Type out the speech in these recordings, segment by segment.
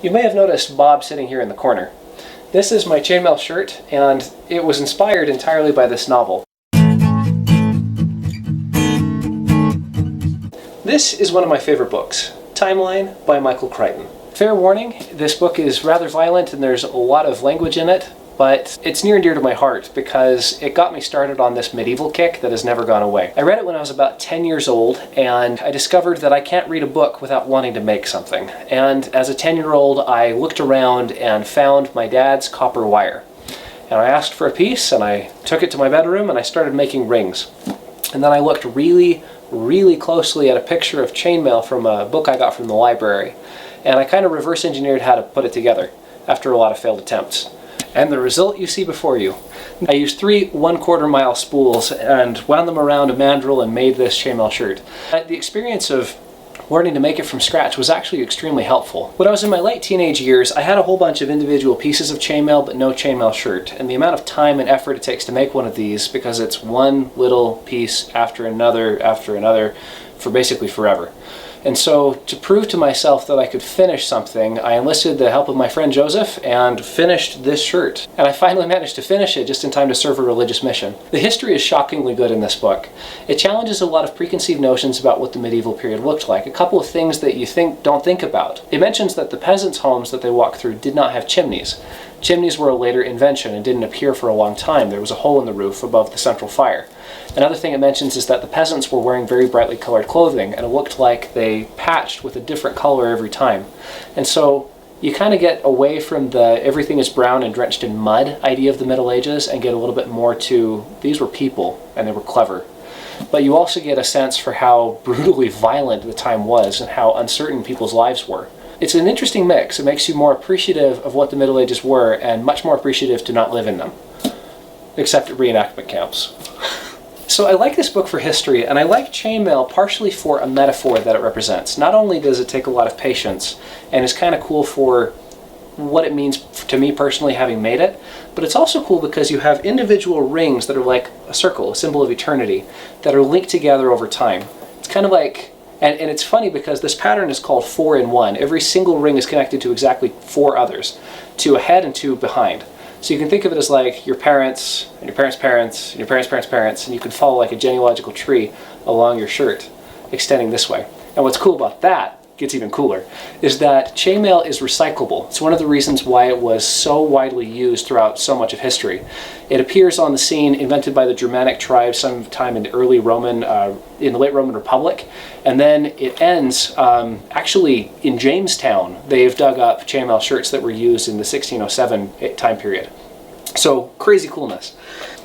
You may have noticed Bob sitting here in the corner. This is my chainmail shirt, and it was inspired entirely by this novel. This is one of my favorite books, Timeline by Michael Crichton. Fair warning, this book is rather violent and there's a lot of language in it, but it's near and dear to my heart because it got me started on this medieval kick that has never gone away. I read it when I was about 10 years old, and I discovered that I can't read a book without wanting to make something. And as a 10-year-old, I looked around and found my dad's copper wire. And I asked for a piece, and I took it to my bedroom, and I started making rings. And then I looked really closely at a picture of chainmail from a book I got from the library. And I kind of reverse engineered how to put it together after a lot of failed attempts. And the result you see before you. I used 3 1/4 mile spools and wound them around a mandrel and made this chainmail shirt. The experience of learning to make it from scratch was actually extremely helpful. When I was in my late teenage years, I had a whole bunch of individual pieces of chainmail but no chainmail shirt. And the amount of time and effort it takes to make one of these, because it's one little piece after another for basically forever. And so, to prove to myself that I could finish something, I enlisted the help of my friend Joseph and finished this shirt. And I finally managed to finish it just in time to serve a religious mission. The history is shockingly good in this book. It challenges a lot of preconceived notions about what the medieval period looked like. A couple of things that you don't think about. It mentions that the peasants' homes that they walked through did not have chimneys. Chimneys were a later invention and didn't appear for a long time. There was a hole in the roof above the central fire. Another thing it mentions is that the peasants were wearing very brightly colored clothing, and it looked like they patched with a different color every time. And so you kind of get away from the everything is brown and drenched in mud idea of the Middle Ages and get a little bit more to these were people and they were clever. But you also get a sense for how brutally violent the time was and how uncertain people's lives were. It's an interesting mix. It makes you more appreciative of what the Middle Ages were and much more appreciative to not live in them. Except at reenactment camps. So I like this book for history, and I like chainmail partially for a metaphor that it represents. Not only does it take a lot of patience, and is kind of cool for what it means to me personally having made it, but it's also cool because you have individual rings that are like a circle, a symbol of eternity, that are linked together over time. It's kind of like, and it's funny because this pattern is called 4 in 1. Every single ring is connected to exactly 4 others, 2 ahead and 2 behind. So you can think of it as like your parents, and your parents' parents, and your parents' parents' parents, and you can follow like a genealogical tree along your shirt, extending this way. And what's cool about that, gets even cooler, is that chainmail is recyclable. It's one of the reasons why it was so widely used throughout so much of history. It appears on the scene invented by the Germanic tribes sometime in the early Roman, in the late Roman Republic, and then it ends actually in Jamestown. They've dug up chainmail shirts that were used in the 1607 time period. So crazy coolness.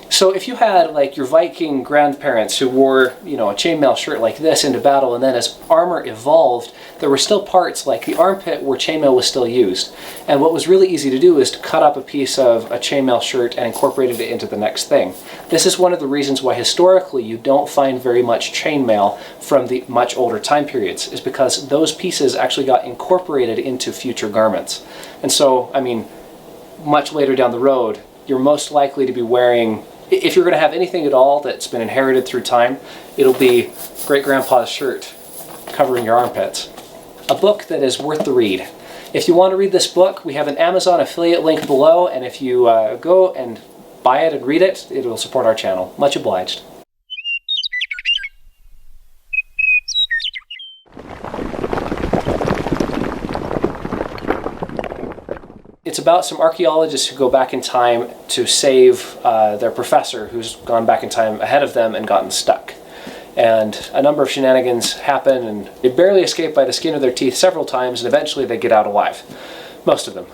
So if you had like your Viking grandparents who wore, a chainmail shirt like this into battle, and then as armor evolved, there were still parts like the armpit where chainmail was still used. And what was really easy to do is to cut up a piece of a chainmail shirt and incorporated it into the next thing. This is one of the reasons why historically you don't find very much chainmail from the much older time periods, is because those pieces actually got incorporated into future garments. And so, much later down the road, you're most likely to be wearing, if you're going to have anything at all that's been inherited through time, it'll be great-grandpa's shirt covering your armpits. A book that is worth the read. If you want to read this book, we have an Amazon affiliate link below, and if you go and buy it and read it, it will support our channel. Much obliged. It's about some archaeologists who go back in time to save their professor who's gone back in time ahead of them and gotten stuck. And a number of shenanigans happen, and they barely escape by the skin of their teeth several times, and eventually they get out alive. Most of them.